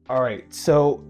All right, so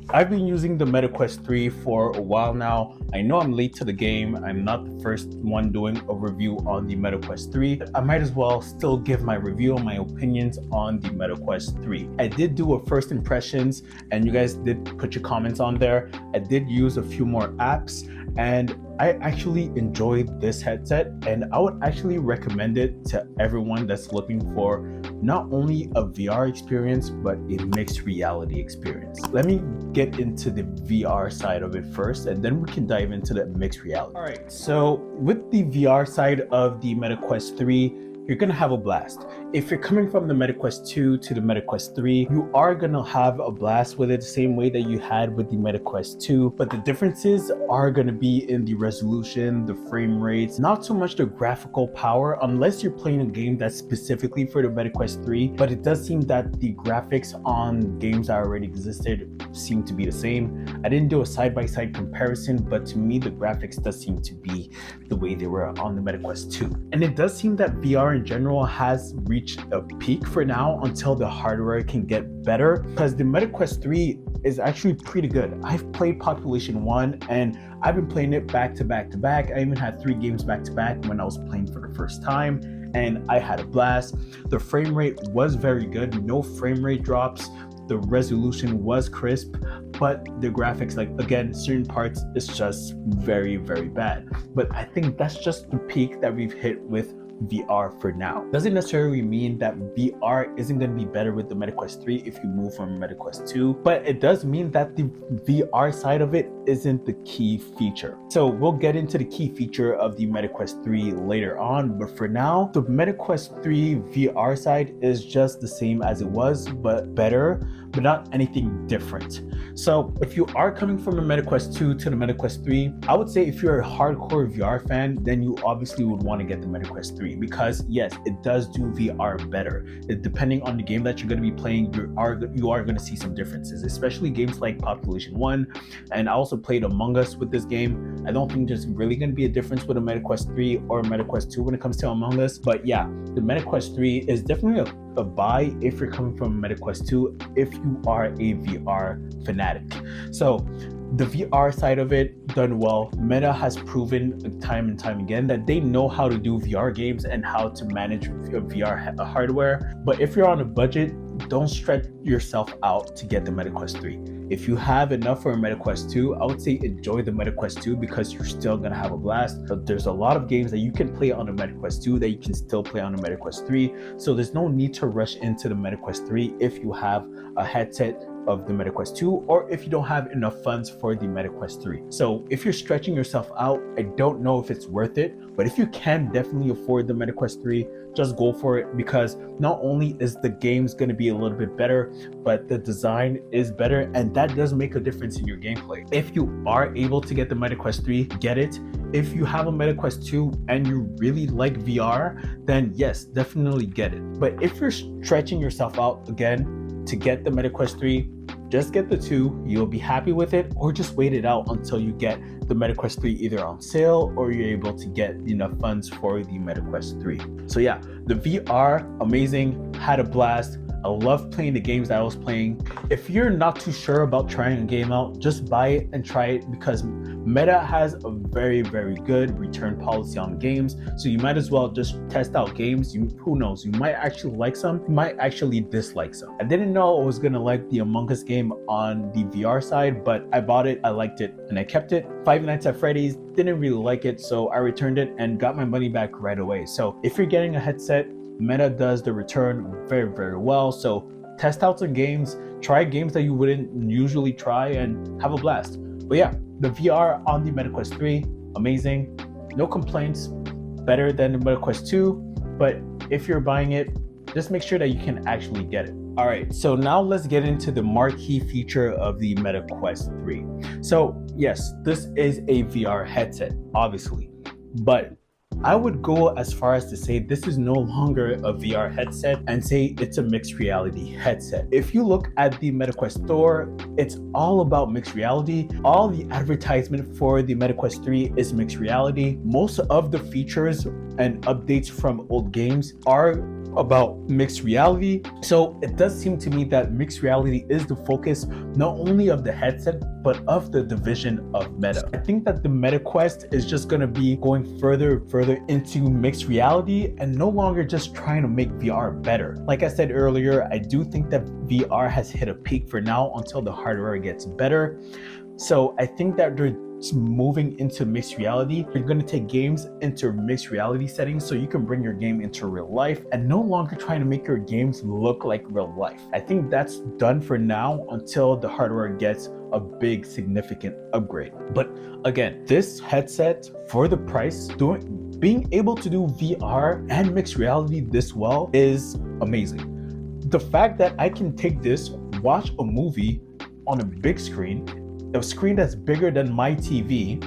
I've been using the MetaQuest 3 for a while now. I know I'm late to the game. I'm not the first one doing a review on the MetaQuest 3. I might as well still give my review and my opinions on the MetaQuest 3. I did do a first impressions and you guys did put your comments on there. I did use a few more apps and I actually enjoyed this headset and I would actually recommend it to everyone that's looking for not only a VR experience, but a mixed reality experience. Let me get into the VR side of it first, and then we can dive into the mixed reality. All right, so with the VR side of the MetaQuest 3, you're gonna have a blast. If you're coming from the MetaQuest 2 to the MetaQuest 3, you are gonna have a blast with it the same way that you had with the MetaQuest 2, but the differences are gonna be in the resolution, the frame rates, not so much the graphical power, unless you're playing a game that's specifically for the MetaQuest 3, but it does seem that the graphics on games that already existed seem to be the same. I didn't do a side-by-side comparison, but to me, the graphics does seem to be the way they were on the MetaQuest 2. And it does seem that VR in general has reached a peak for now until the hardware can get better, because the MetaQuest 3 is actually pretty good. I've played Population 1 and I've been playing it back to back to back. I even had 3 games back to back when I was playing for the first time and I had a blast. The frame rate was very good, no frame rate drops. The resolution was crisp, but the graphics, like again, certain parts is just very, very bad. But I think that's just the peak that we've hit with VR for now. Doesn't necessarily mean that VR isn't going to be better with the MetaQuest 3 if you move from MetaQuest 2, but it does mean that the VR side of it isn't the key feature. So we'll get into the key feature of the MetaQuest 3 later on, but for now, the MetaQuest 3 VR side is just the same as it was, but better, but not anything different. So if you are coming from the MetaQuest 2 to the MetaQuest 3, I would say if you're a hardcore VR fan, then you obviously would want to get the MetaQuest 3 because yes, it does do VR better. Depending on the game that you're going to be playing, you are going to see some differences, especially games like Population 1. And I also played Among Us with this game. I don't think there's really going to be a difference with a MetaQuest 3 or a MetaQuest 2 when it comes to Among Us. But yeah, the MetaQuest 3 is definitely a buy if you're coming from MetaQuest 2 if you are a VR fanatic. So the VR side of it done well. Meta has proven time and time again that they know how to do VR games and how to manage VR hardware. But if you're on a budget, don't stretch yourself out to get the MetaQuest 3. If you have enough for a MetaQuest 2, I would say enjoy the MetaQuest 2 because you're still gonna have a blast. But there's a lot of games that you can play on the MetaQuest 2 that you can still play on the MetaQuest 3. So there's no need to rush into the MetaQuest 3 if you have a headset of the MetaQuest 2 or if you don't have enough funds for the MetaQuest 3. So if you're stretching yourself out, I don't know if it's worth it, but if you can definitely afford the MetaQuest 3, just go for it because not only is the game's going to be a little bit better, but the design is better and that does make a difference in your gameplay. If you are able to get the MetaQuest 3, get it. If you have a MetaQuest 2 and you really like VR, then yes, definitely get it. But if you're stretching yourself out again to get the MetaQuest 3, just get the 2, you'll be happy with it, or just wait it out until you get the MetaQuest 3 either on sale or you're able to get enough funds for the MetaQuest 3. So yeah, the VR, amazing, had a blast. I love playing the games that I was playing. If you're not too sure about trying a game out, just buy it and try it because Meta has a very, very good return policy on games. So you might as well just test out games. Who knows, you might actually like some, you might actually dislike some. I didn't know I was gonna like the Among Us game on the VR side, but I bought it, I liked it, and I kept it. Five Nights at Freddy's, didn't really like it, so I returned it and got my money back right away. So if you're getting a headset, Meta does the return very, very well. So test out some games, try games that you wouldn't usually try and have a blast. But yeah, the VR on the MetaQuest 3, amazing. No complaints, better than the MetaQuest 2. But if you're buying it, just make sure that you can actually get it. All right, so now let's get into the marquee feature of the MetaQuest 3. So yes, this is a VR headset, obviously, but I would go as far as to say this is no longer a VR headset and say it's a mixed reality headset. If you look at the MetaQuest store, it's all about mixed reality. All the advertisement for the MetaQuest 3 is mixed reality. Most of the features and updates from old games are about mixed reality. So it does seem to me that mixed reality is the focus not only of the headset, but of the division of Meta. I think that the Meta Quest is just going to be going further and further into mixed reality and no longer just trying to make VR better. Like I said earlier, I do think that VR has hit a peak for now until the hardware gets better. So I think that they're moving into mixed reality. You're going to take games into mixed reality settings so you can bring your game into real life and no longer trying to make your games look like real life. I think that's done for now until the hardware gets a big significant upgrade. But again, this headset for the price, being able to do VR and mixed reality this well is amazing. The fact that I can take this, watch a movie on a big screen, a screen that's bigger than my TV,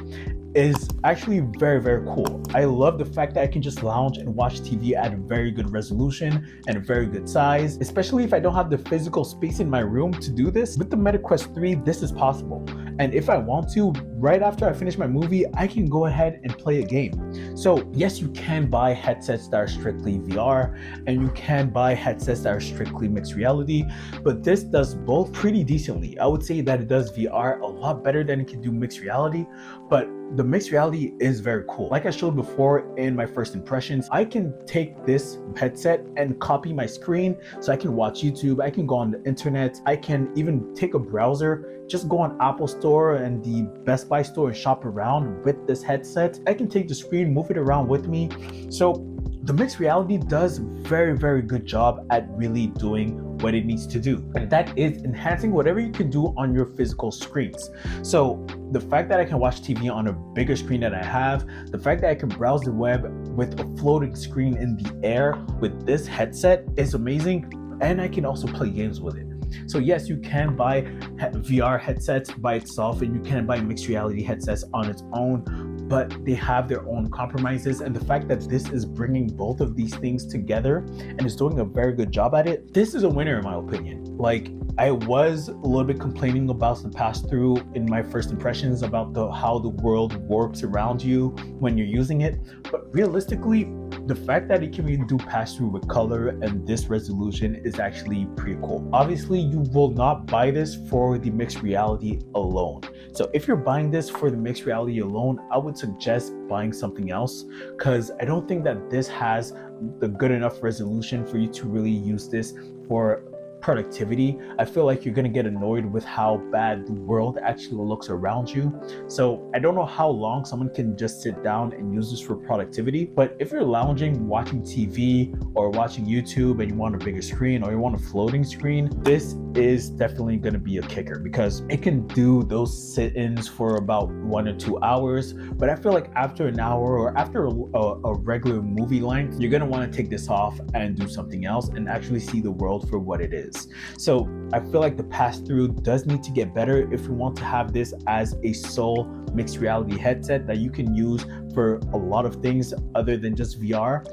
is actually very, very cool. I love the fact that I can just lounge and watch TV at a very good resolution and a very good size, especially if I don't have the physical space in my room to do this. With the Meta Quest 3, this is possible. And if I want to, right after I finish my movie, I can go ahead and play a game. So yes, you can buy headsets that are strictly VR, and you can buy headsets that are strictly mixed reality, but this does both pretty decently. I would say that it does VR a lot better than it can do mixed reality, but the mixed reality is very cool. Like I showed before in my first impressions, I can take this headset and copy my screen so I can watch YouTube, I can go on the internet, I can even take a browser, just go on Apple Store and the Best Buy store and shop around with this headset. I can take the screen, move it around with me. So the mixed reality does very, very good job at really doing what it needs to do. And that is enhancing whatever you can do on your physical screens. So the fact that I can watch TV on a bigger screen that I have, the fact that I can browse the web with a floating screen in the air with this headset is amazing. And I can also play games with it. So yes, you can buy VR headsets by itself and you can buy mixed reality headsets on its own, but they have their own compromises. And the fact that this is bringing both of these things together and is doing a very good job at it, this is a winner in my opinion. Like, I was a little bit complaining about the pass-through in my first impressions about how the world works around you when you're using it, but realistically, the fact that it can even do pass-through with color and this resolution is actually pretty cool. Obviously, you will not buy this for the mixed reality alone. So if you're buying this for the mixed reality alone, I would suggest buying something else, because I don't think that this has the good enough resolution for you to really use this for productivity. I feel like you're gonna get annoyed with how bad the world actually looks around you. So I don't know how long someone can just sit down and use this for productivity, but if you're lounging, watching TV or watching YouTube and you want a bigger screen or you want a floating screen, this is definitely gonna be a kicker because it can do those sit-ins for about 1 or 2 hours. But I feel like after an hour or after a regular movie length, you're gonna wanna take this off and do something else and actually see the world for what it is. So I feel like the pass-through does need to get better if you want to have this as a sole mixed reality headset that you can use for a lot of things other than just VR.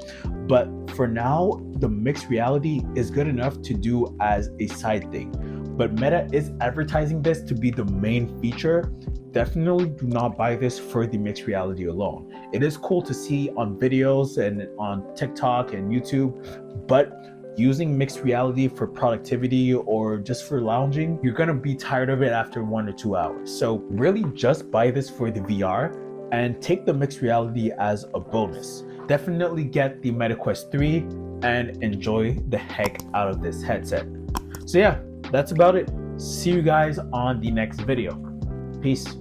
But for now, the mixed reality is good enough to do as a side thing. But Meta is advertising this to be the main feature. Definitely do not buy this for the mixed reality alone. It is cool to see on videos and on TikTok and YouTube, but using mixed reality for productivity or just for lounging, you're gonna be tired of it after 1 or 2 hours. So really just buy this for the VR and take the mixed reality as a bonus. Definitely get the Meta Quest 3 and enjoy the heck out of this headset. So yeah, that's about it. See you guys on the next video. Peace.